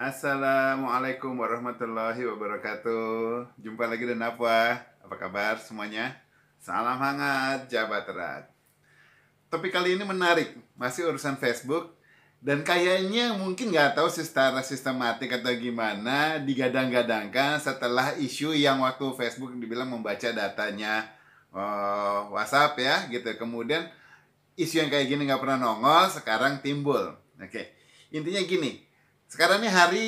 Assalamualaikum warahmatullahi wabarakatuh. Jumpa lagi dengan apa kabar semuanya? Salam hangat Jabat Erat. Topik kali ini menarik, masih urusan Facebook. Dan kayaknya mungkin nggak tahu secara sistematik atau gimana digadang-gadangkan setelah isu yang waktu Facebook dibilang membaca datanya WhatsApp ya gitu. Kemudian isu yang kayak gini nggak pernah nongol, sekarang timbul. Oke, intinya gini. Sekarang ini hari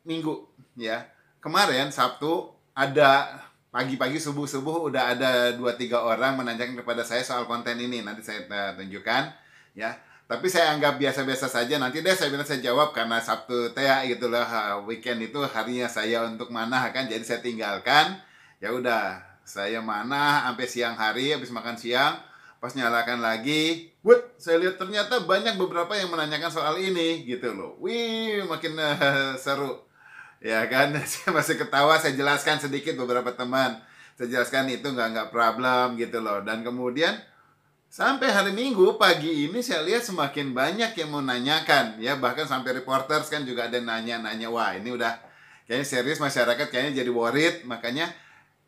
Minggu ya. Kemarin Sabtu ada pagi-pagi subuh-subuh udah ada 2-3 orang menanyakan kepada saya soal konten ini. Nanti saya tunjukkan ya. Tapi saya anggap biasa-biasa saja. Nanti deh saya bilang saya jawab karena Sabtu teh gitu lah. Weekend itu harinya saya untuk mana kan. Jadi saya tinggalkan. Ya udah, saya mana sampai siang hari habis makan siang. Pas nyalakan lagi, saya lihat ternyata banyak beberapa yang menanyakan soal ini gitu loh. Wih, makin seru. Ya kan, saya masih ketawa, saya jelaskan sedikit beberapa teman. Saya jelaskan itu nggak problem gitu loh. Dan kemudian sampai hari Minggu pagi ini saya lihat semakin banyak yang mau nanyakan. Ya, bahkan sampai reporters kan juga ada nanya-nanya. Wah, ini udah kayaknya serius masyarakat, kayaknya jadi worried. Makanya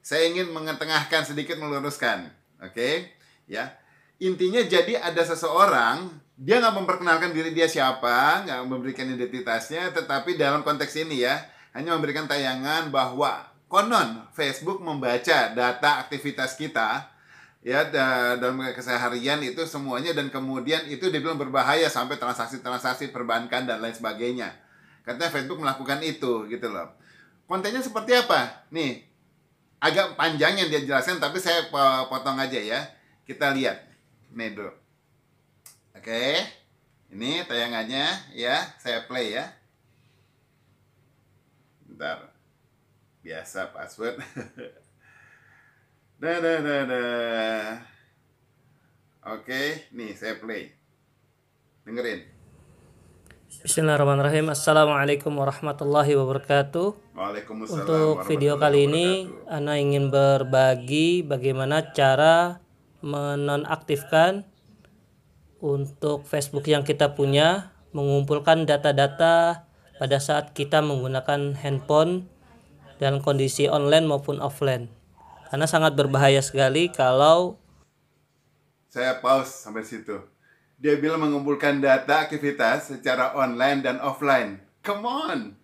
saya ingin mengetengahkan sedikit, meluruskan. Oke, ya. Intinya jadi ada seseorang, dia nggak memperkenalkan diri dia siapa, nggak memberikan identitasnya, tetapi dalam konteks ini ya, hanya memberikan tayangan bahwa konon Facebook membaca data aktivitas kita, ya dalam keseharian itu semuanya, dan kemudian itu dibilang berbahaya sampai transaksi-transaksi perbankan dan lain sebagainya. Katanya Facebook melakukan itu, gitu loh. Kontennya seperti apa? Nih, agak panjang yang dia jelaskan, tapi saya potong aja ya. Kita lihat. Nih dulu. Oke. Ini tayangannya ya, saya play ya. Bentar. Biasa password. Oke, nih saya play. Dengerin. Bismillahirrahmanirrahim. Assalamualaikum warahmatullahi wabarakatuh. Waalaikumsalam Untuk video kali ini Ana ingin berbagi bagaimana cara menonaktifkan untuk Facebook yang kita punya, mengumpulkan data-data pada saat kita menggunakan handphone dalam kondisi online maupun offline. Karena sangat berbahaya sekali kalau saya pause sampai situ. Dia bilang mengumpulkan data aktivitas secara online dan offline. Come on.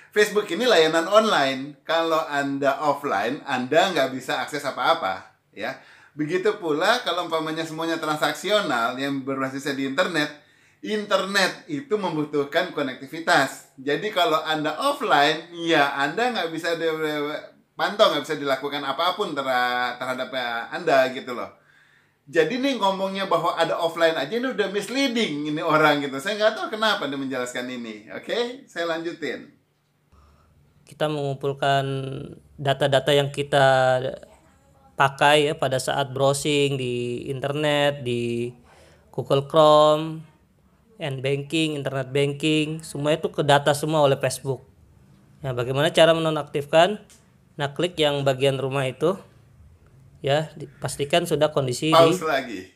Facebook ini layanan online. Kalau Anda offline, Anda nggak bisa akses apa-apa, ya. Begitu pula kalau umpamanya semuanya transaksional yang berbasis di internet itu membutuhkan konektivitas. Jadi kalau Anda offline, ya Anda nggak bisa pantau, nggak bisa dilakukan apapun terhadap Anda gitu loh. Jadi nih ngomongnya bahwa ada offline aja ini udah misleading ini orang gitu. Saya nggak tahu kenapa dia menjelaskan ini. Oke, saya lanjutin. kita mengumpulkan data-data yang kita pakai ya pada saat browsing di internet, di Google Chrome, banking, internet banking, semua itu ke data semua oleh Facebook. Nah, bagaimana cara menonaktifkan? Nah, klik yang bagian rumah itu. Ya, pastikan sudah kondisi Pause lagi.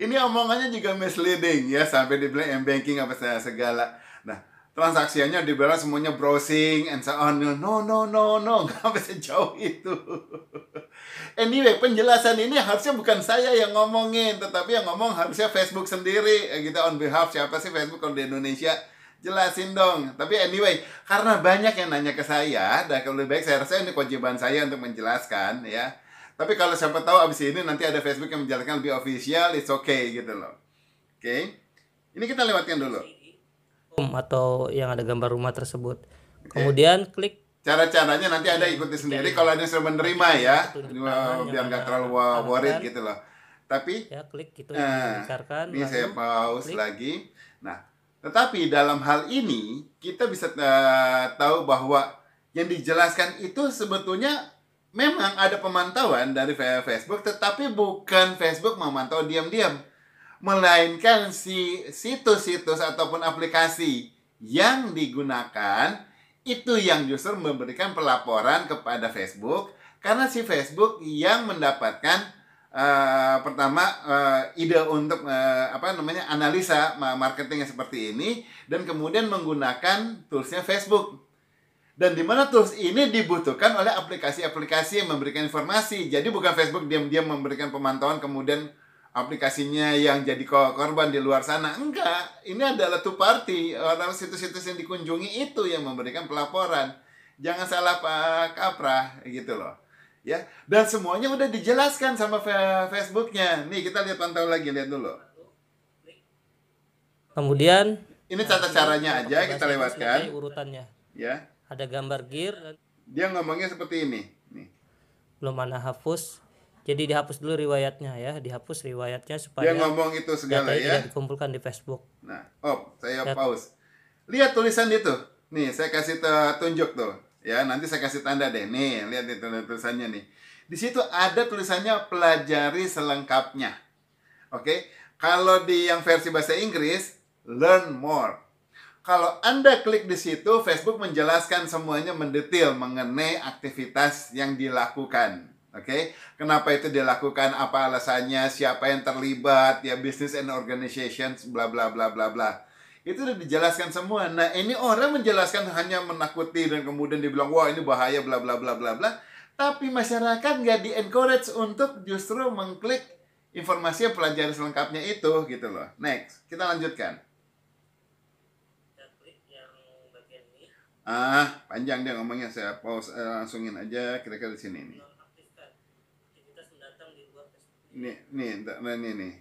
Ini omongannya juga misleading ya, sampai dibilang banking apa segala. Nah, transaksinya dibilang semuanya browsing and so on. No, nggak bisa jauh itu. Anyway, penjelasan ini harusnya bukan saya yang ngomongin, tetapi yang ngomong harusnya Facebook sendiri. Gitu on behalf siapa sih Facebook kalau di Indonesia? Jelasin dong. Tapi anyway, karena banyak yang nanya ke saya, dan kalau lebih baik saya rasa ini kewajiban saya untuk menjelaskan ya. Tapi kalau siapa tahu abis ini nanti ada Facebook yang menjelaskan lebih official, it's okay gitu loh. Oke. Ini kita lewatkan dulu. atau yang ada gambar rumah tersebut. Kemudian klik. Cara-caranya nanti Anda ikuti sendiri kalau Anda sudah menerima ya. Biar nggak terlalu worried gitu loh. Tapi ya klik gitu yang dibicarakan. Ini saya pause lagi. Nah, tetapi dalam hal ini kita bisa tahu bahwa yang dijelaskan itu sebetulnya memang ada pemantauan dari Facebook, tetapi bukan Facebook memantau diam-diam, melainkan si situs-situs ataupun aplikasi yang digunakan itu yang justru memberikan pelaporan kepada Facebook, karena si Facebook yang mendapatkan pertama ide untuk analisa marketing yang seperti ini, dan kemudian menggunakan toolsnya Facebook. Dan di mana tools ini dibutuhkan oleh aplikasi-aplikasi yang memberikan informasi. Jadi bukan Facebook diam-diam memberikan pemantauan kemudian aplikasinya yang jadi korban di luar sana. Enggak, ini adalah two party. Orang situs-situs yang dikunjungi itu yang memberikan pelaporan. Jangan salah kaprah gitu loh. Ya, dan semuanya udah dijelaskan sama Facebooknya. Nih kita lihat pantau lagi, lihat dulu. Kemudian ini tata caranya aja kita lewatkan. Urutannya. Ya. Ada gambar gear. Dia ngomongnya seperti ini. Nih. Belum mana hapus. Jadi dihapus dulu riwayatnya ya, dihapus riwayatnya supaya dia ngomong itu segala ya. Tidak dikumpulkan di Facebook. Nah, saya pause. Lihat tulisan itu. Nih, saya kasih tunjuk tuh. Ya, nanti saya kasih tanda deh. Nih, lihat itu tulisannya nih. Di situ ada tulisannya pelajari selengkapnya. Oke. Kalau di yang versi bahasa Inggris, learn more. Kalau Anda klik di situ, Facebook menjelaskan semuanya mendetail mengenai aktivitas yang dilakukan. Oke, kenapa itu dilakukan, apa alasannya, siapa yang terlibat, ya business and organizations, bla bla bla bla bla. Itu udah dijelaskan semua. Nah, ini orang menjelaskan hanya menakuti dan kemudian dibilang, wah ini bahaya, bla bla bla bla bla. Tapi masyarakat nggak di-encourage untuk justru mengklik informasi yang pelajari selengkapnya itu, gitu loh. Next, kita lanjutkan. Panjang dia ngomongnya, saya pause, langsungin aja kira-kira di sini nih. Nih.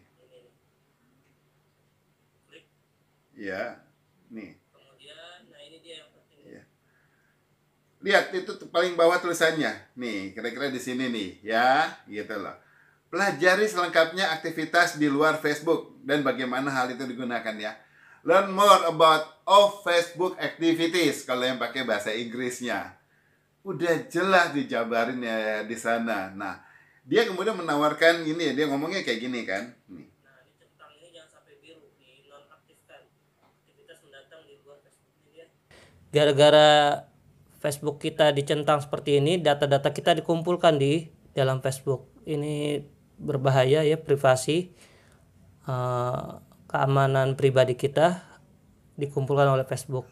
Ya, nih. Kemudian, nah ini dia yang penting. Ya. Lihat itu paling bawah tulisannya. Nih, kira-kira di sini nih, ya, gitu loh. Pelajari selengkapnya aktivitas di luar Facebook dan bagaimana hal itu digunakan ya. Learn more about all Facebook activities kalau yang pakai bahasa Inggrisnya. Udah jelas dijabarin ya di sana. Nah, dia kemudian menawarkan gini, dia ngomongnya kayak gini kan. Nih. Nah, ini centang ini jangan sampai biru, di nonaktifkan. Aktivitas mendatang di luar Facebook ini ya. Gara-gara Facebook kita dicentang seperti ini, data-data kita dikumpulkan di dalam Facebook. Ini berbahaya ya, privasi. Keamanan pribadi kita dikumpulkan oleh Facebook.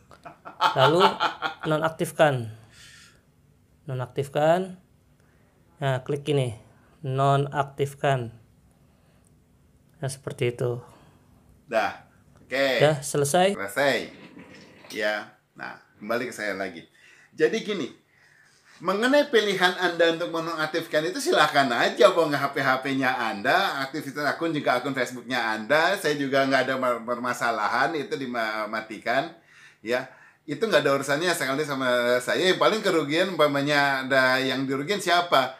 Lalu nonaktifkan. Nah, klik ini, nonaktifkan. Nah, seperti itu. Dah, oke. Dah selesai. Ya, nah kembali ke saya lagi. Jadi gini, mengenai pilihan Anda untuk menonaktifkan itu silahkan aja, nggak HP-HP-nya Anda, aktivitas akun juga akun Facebooknya Anda, saya juga nggak ada permasalahan itu dimatikan, ya. Itu nggak ada urusannya sekali sama saya. Yang paling kerugian umpamanya ada yang dirugikan siapa?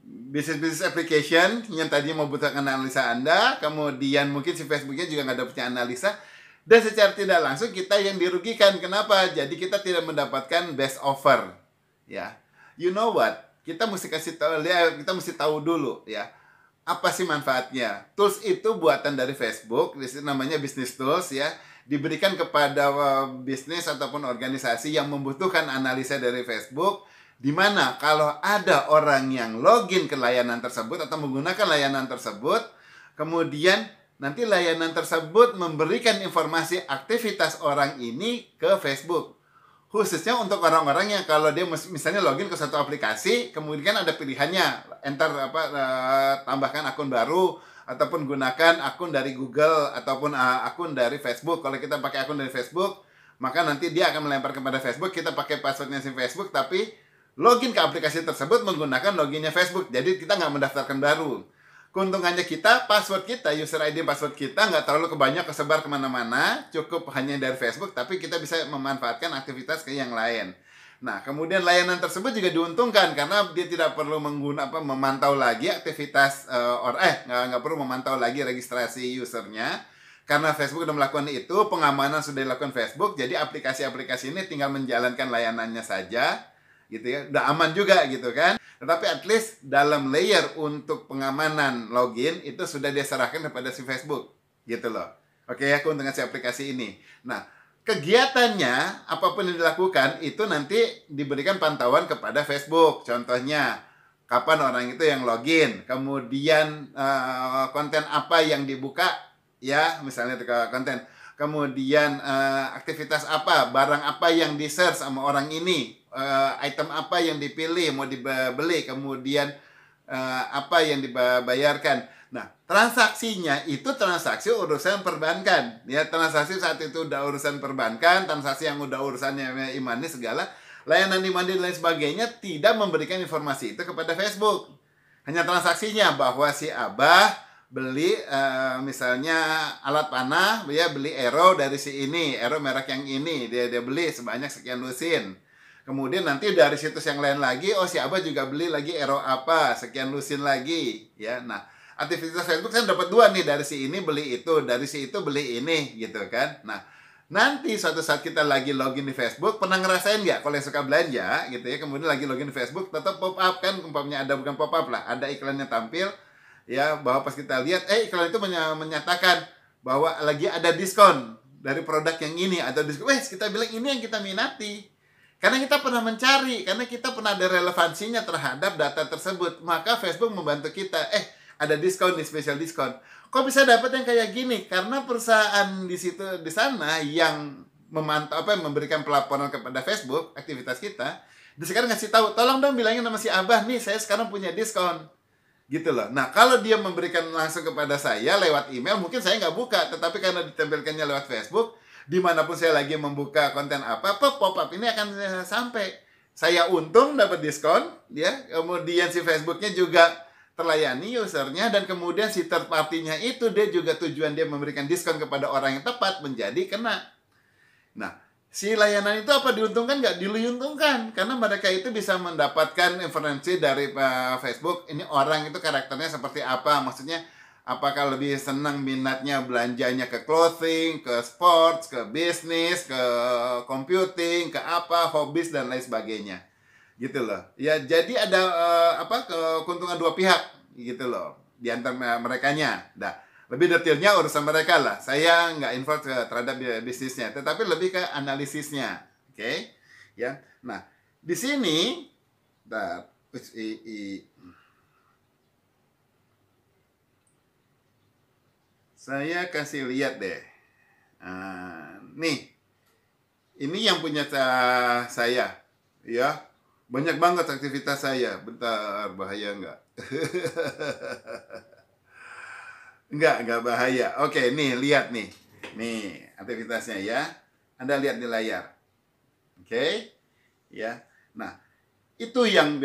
Bisnis application yang tadi membutuhkan analisa Anda, kemudian mungkin si Facebooknya juga nggak dapetnya analisa, dan secara tidak langsung kita yang dirugikan. Kenapa? Jadi kita tidak mendapatkan best offer, ya. You know what? Kita mesti kita mesti tahu dulu ya. Apa sih manfaatnya? Tools itu buatan dari Facebook, namanya business tools ya. Diberikan kepada bisnis ataupun organisasi yang membutuhkan analisa dari Facebook, di mana kalau ada orang yang login ke layanan tersebut atau menggunakan layanan tersebut, kemudian nanti layanan tersebut memberikan informasi aktivitas orang ini ke Facebook. Khususnya untuk orang-orang yang kalau dia misalnya login ke satu aplikasi, kemudian ada pilihannya, tambahkan akun baru, ataupun gunakan akun dari Google, ataupun akun dari Facebook. Kalau kita pakai akun dari Facebook, maka nanti dia akan melempar kepada Facebook, kita pakai passwordnya si Facebook, tapi login ke aplikasi tersebut menggunakan loginnya Facebook. Jadi kita nggak mendaftarkan baru. Keuntungannya kita, password kita, user ID password kita nggak terlalu kebanyak kesebar kemana-mana, cukup hanya dari Facebook, tapi kita bisa memanfaatkan aktivitas ke yang lain. Nah, kemudian layanan tersebut juga diuntungkan karena dia tidak perlu memantau lagi aktivitas nggak perlu memantau lagi registrasi usernya, karena Facebook sudah melakukan itu, pengamanan sudah dilakukan Facebook, jadi aplikasi-aplikasi ini tinggal menjalankan layanannya saja, gitu ya, udah aman juga gitu kan. Tetapi at least dalam layer untuk pengamanan login itu sudah dia serahkan kepada si Facebook, gitu loh. Oke ya, keuntungan si aplikasi ini. Nah, kegiatannya apapun yang dilakukan itu nanti diberikan pantauan kepada Facebook. Contohnya, kapan orang itu yang login, kemudian konten apa yang dibuka, ya misalnya ke konten, kemudian aktivitas apa, barang apa yang di-search sama orang ini, item apa yang dipilih mau dibeli, kemudian apa yang dibayarkan. Nah, transaksinya itu transaksi urusan perbankan. Ya, transaksi saat itu udah urusan perbankan, transaksi yang udah urusannya e-money segala, layanan e-money dan lain sebagainya tidak memberikan informasi itu kepada Facebook. Hanya transaksinya bahwa si Abah beli misalnya alat panah, dia beli arrow dari si ini, arrow merek yang ini, dia beli sebanyak sekian lusin. Kemudian nanti dari situs yang lain lagi, oh si Abah juga beli lagi arrow apa, sekian lusin lagi, ya. Nah, aktivitas Facebook saya dapat 2 nih, dari si ini beli itu, dari si itu beli ini, gitu kan. Nah, nanti suatu saat kita lagi login di Facebook, pernah ngerasain nggak kalau yang suka belanja gitu ya, kemudian lagi login di Facebook, tetap pop up kan, umpamanya ada, bukan pop up lah, ada iklannya tampil, ya, bahwa pas kita lihat, iklan itu menyatakan bahwa lagi ada diskon dari produk yang ini, atau diskon, kita bilang ini yang kita minati. Karena kita pernah mencari, karena kita pernah ada relevansinya terhadap data tersebut, maka Facebook membantu kita, ada diskon nih, spesial diskon. Kok bisa dapat yang kayak gini? Karena perusahaan di sana yang memantau memberikan pelaporan kepada Facebook aktivitas kita, sekarang ngasih tahu, tolong dong bilangin sama si Abah nih, saya sekarang punya diskon. Gitu loh. Nah, kalau dia memberikan langsung kepada saya lewat email, mungkin saya nggak buka, tetapi karena ditempelkannya lewat Facebook, dimanapun saya lagi membuka konten apa, pop-up ini akan sampai. Saya untung dapat diskon, ya. Kemudian si Facebooknya juga terlayani usernya, dan kemudian si third party-nya itu dia juga tujuan dia memberikan diskon kepada orang yang tepat menjadi kena. Nah, si layanan itu apa diuntungkan? Nggak diuntungkan, karena mereka itu bisa mendapatkan informasi dari Facebook, ini orang itu karakternya seperti apa, maksudnya apakah lebih senang minatnya belanjanya ke clothing, ke sports, ke bisnis, ke computing, ke apa, hobbies dan lain sebagainya. Gitu loh. Ya, jadi ada keuntungan dua pihak gitu loh di antara merekanya. Nah, lebih detailnya urusan mereka lah. Saya nggak involved terhadap bisnisnya, tetapi lebih ke analisisnya. Oke? Ya. Nah, di sini saya kasih lihat deh. Nih. Ini yang punya saya, ya. Banyak banget aktivitas saya. Bentar, bahaya nggak? Nggak bahaya. Oke, nih, lihat nih. Nih, aktivitasnya ya. Anda lihat di layar. Oke? Ya. Nah, itu yang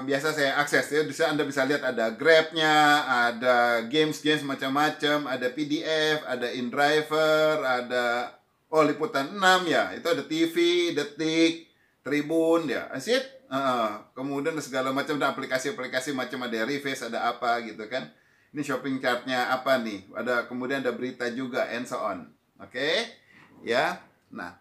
biasa saya akses ya. Anda bisa lihat ada Grab-nya, ada games macam-macam, ada PDF, ada InDriver, ada Liputan 6 ya. Itu ada TV, Detik, Tribun ya, asyik. Kemudian segala macam, ada aplikasi-aplikasi macam, ada Reface, ada apa gitu kan. Ini shopping chartnya apa nih? Kemudian ada berita juga, and so on. Oke, ya. Nah,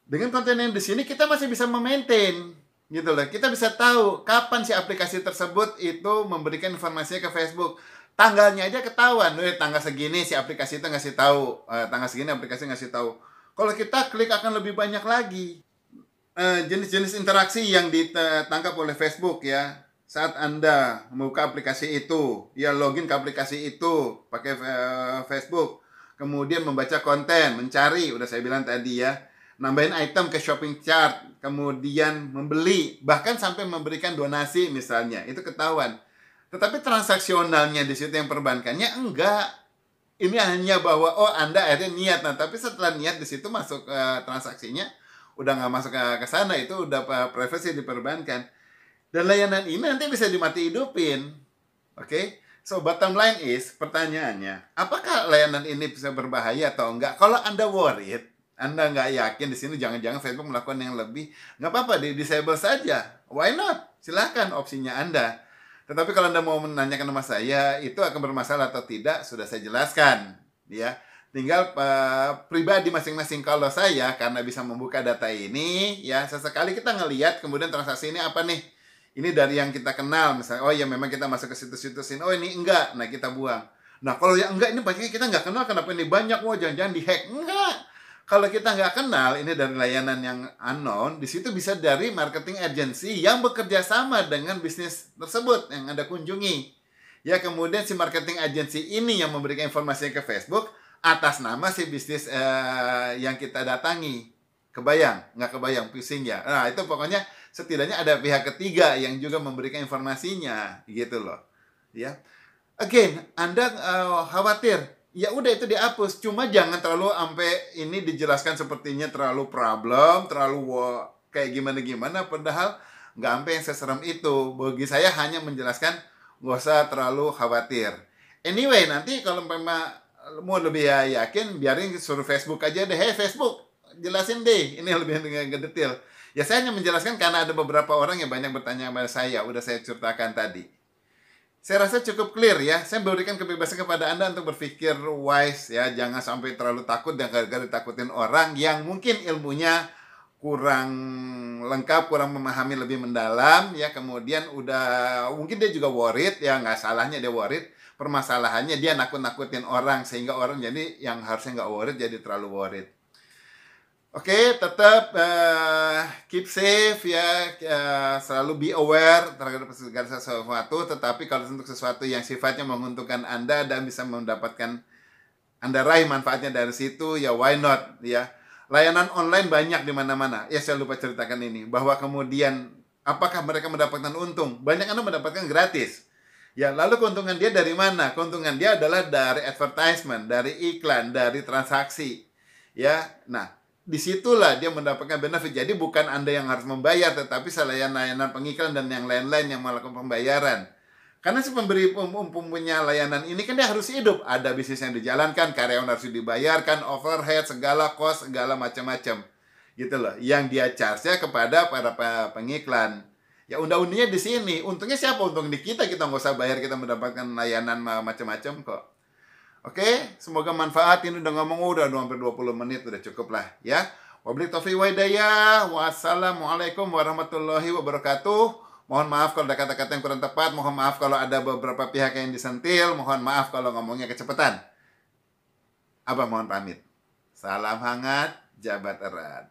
dengan konten yang di sini kita masih bisa memaintain, gitu loh. Kita bisa tahu kapan si aplikasi tersebut itu memberikan informasinya ke Facebook. Tanggalnya aja ketahuan. Tanggal segini si aplikasi itu ngasih tahu. Tanggal segini aplikasi ngasih tahu. Kalau kita klik akan lebih banyak lagi. Jenis-jenis interaksi yang ditangkap oleh Facebook ya. Saat Anda membuka aplikasi itu, ya login ke aplikasi itu pakai Facebook, kemudian membaca konten, mencari, udah saya bilang tadi ya, nambahin item ke shopping chart, kemudian membeli, bahkan sampai memberikan donasi misalnya, itu ketahuan. Tetapi transaksionalnya di situ yang perbankannya enggak. Ini hanya bahwa Anda akhirnya niat, nah tapi setelah niat di situ masuk transaksinya udah nggak masuk ke sana, itu udah privasi di perbankan. Dan layanan ini nanti bisa dimati hidupin. Oke? So, bottom line is, pertanyaannya, apakah layanan ini bisa berbahaya atau enggak? Kalau Anda worried, Anda nggak yakin di sini, jangan-jangan Facebook melakukan yang lebih, nggak apa-apa, di-disable saja. Why not? Silahkan, opsinya Anda. Tetapi kalau Anda mau menanyakan sama saya, itu akan bermasalah atau tidak, sudah saya jelaskan. Ya. Tinggal pribadi masing-masing. Kalau saya, karena bisa membuka data ini, ya sesekali kita ngelihat, kemudian transaksi ini apa nih? Ini dari yang kita kenal, misalnya, ya memang kita masuk ke situs-situs ini, ini enggak, nah kita buang. Nah kalau yang enggak, ini pastinya kita nggak kenal, kenapa ini banyak, jangan-jangan dihack. Enggak. Kalau kita nggak kenal, ini dari layanan yang unknown, di situ bisa dari marketing agency yang bekerja sama dengan bisnis tersebut yang Anda kunjungi. Ya, kemudian si marketing agency ini yang memberikan informasi ke Facebook atas nama si bisnis yang kita datangi. Kebayang? Nggak kebayang, pusing ya? Nah, itu pokoknya setidaknya ada pihak ketiga yang juga memberikan informasinya, gitu loh. Ya. Again, Anda khawatir, ya udah itu dihapus, cuma jangan terlalu sampai ini dijelaskan sepertinya terlalu problem, terlalu kayak gimana-gimana, padahal nggak sampai yang seserem itu. Bagi saya hanya menjelaskan, nggak usah terlalu khawatir. Anyway, nanti kalau memang mau lebih yakin, biarin suruh Facebook aja deh. Hey Facebook, jelasin deh, ini lebih detail. Ya saya hanya menjelaskan karena ada beberapa orang yang banyak bertanya kepada saya, udah saya ceritakan tadi. Saya rasa cukup clear ya. Saya berikan kebebasan kepada Anda untuk berpikir wise ya. Jangan sampai terlalu takut dan gara-gara ditakutin orang yang mungkin ilmunya kurang lengkap, kurang memahami lebih mendalam ya. Kemudian udah mungkin dia juga worried ya, nggak salahnya dia worried. Permasalahannya dia nakut-nakutin orang sehingga orang jadi yang harusnya nggak worried jadi terlalu worried. Oke, tetap keep safe ya, selalu be aware terhadap segala sesuatu, tetapi kalau untuk sesuatu yang sifatnya menguntungkan Anda dan bisa mendapatkan Anda raih manfaatnya dari situ, ya why not ya. Layanan online banyak di mana-mana. Ya saya lupa ceritakan ini, bahwa kemudian apakah mereka mendapatkan untung? Banyak Anda mendapatkan gratis. Ya, lalu keuntungan dia dari mana? Keuntungan dia adalah dari advertisement, dari iklan, dari transaksi. Ya, nah disitulah dia mendapatkan benefit. Jadi bukan Anda yang harus membayar, tetapi layanan pengiklan dan yang lain-lain yang melakukan pembayaran. Karena si pemberi punya layanan ini kan dia harus hidup. Ada bisnis yang dijalankan, karyawan harus dibayarkan, overhead, segala cost, segala macam-macam. Gitu loh. Yang dia charge-nya kepada para pengiklan. Ya undang-undangnya di sini. Untungnya siapa? Untung di kita nggak usah bayar, kita mendapatkan layanan macam-macam kok. Oke, semoga manfaat. Ini udah ngomong udah hampir 20 menit, udah cukup lah ya. Wabillahi taufiq wa hidayah. Wassalamualaikum warahmatullahi wabarakatuh. Mohon maaf kalau ada kata-kata yang kurang tepat, mohon maaf kalau ada beberapa pihak yang disentil, mohon maaf kalau ngomongnya kecepatan. Abang mohon pamit. Salam hangat, jabat erat.